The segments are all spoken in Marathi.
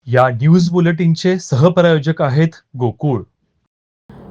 या न्यूज बुलेटिनचे सहप्रायोजक आहेत गोकुळ.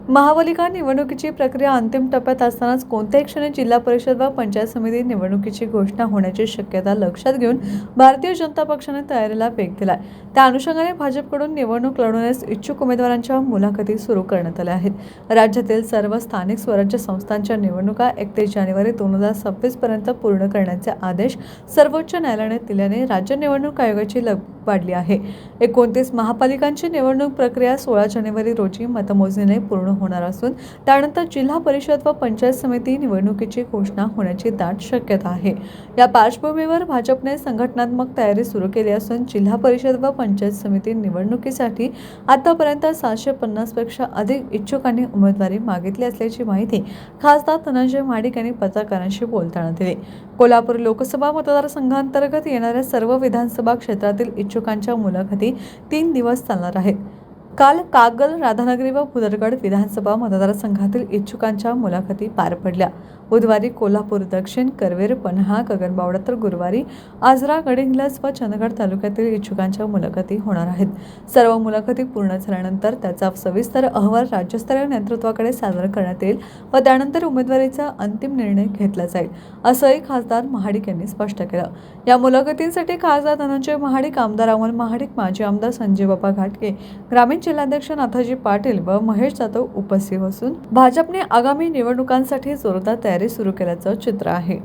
महापालिका निवडणुकीची प्रक्रिया अंतिम टप्प्यात असतानाच कोणत्याही क्षणी जिल्हा परिषद व पंचायत समिती निवडणुकीची घोषणा होण्याची शक्यता लक्षात घेऊन भारतीय जनता पक्षाने तयारीला वेग दिलाय. त्या अनुषंगाने भाजपकडून निवडणूक लढवण्यास इच्छुक उमेदवारांच्या मुलाखती सुरू करण्यात आल्या आहेत. राज्यातील सर्व स्थानिक स्वराज्य संस्थांच्या निवडणुका 31 जानेवारी 2026 पर्यंत पूर्ण करण्याचे आदेश सर्वोच्च न्यायालयाने दिल्याने राज्य निवडणूक आयोगाची लगबग वाढली आहे. 29 महापालिकांची निवडणूक प्रक्रिया 16 जानेवारी रोजी मतमोजणीने पूर्ण होणार असून त्यानंतर जिल्हा परिषद व पंचायत समिती निवडणुकीची घोषणा होण्याची दाट शक्यता आहे. या पार्श्वभूमीवर भाजपने संघटनात्मक तयारी सुरू केली असून जिल्हा परिषद व पंचायत समिती निवडणुकीसाठी आतापर्यंत 750 पेक्षा अधिक इच्छुकांनी उमेदवारी मागितली असल्याची माहिती खासदार धनंजय महाडिक यांनी पत्रकारांशी बोलताना दिली. कोल्हापूर लोकसभा मतदारसंघांतर्गत येणाऱ्या सर्व विधानसभा क्षेत्रातील इच्छुकांच्या मुलाखती 3 दिवस चालणार आहेत. काल कागल, राधानगरी व भुदरगड विधानसभा मतदारसंघातील इच्छुकांच्या मुलाखती पार पडल्या. बुधवारी कोल्हापूर दक्षिण, करवीर, पन्हाळा, गगनबावडा तर गुरुवारी आजरा, गडहिंग्लज व चंदगड तालुक्यातील इच्छुकांच्या मुलाखती होणार आहेत. सर्व मुलाखती पूर्ण झाल्यानंतर त्याचा सविस्तर अहवाल राज्यस्तरीय नेतृत्वाकडे सादर करण्यात येईल व त्यानंतर उमेदवारीचा अंतिम निर्णय घेतला जाईल, असंही खासदार महाडिक यांनी स्पष्ट केलं. या मुलाखतींसाठी खासदार धनंजय महाडिक, आमदार अमोल महाडिक, माजी आमदार संजयबाबा घाटगे, ग्रामीण जिल्हाध्यक्ष नाथाजी पाटील व महेश जाधव उपस्थित असून भाजपने आगामी निवडणुकांसाठी जोरदार तयारी सुरू केल्याचं चित्र आहे.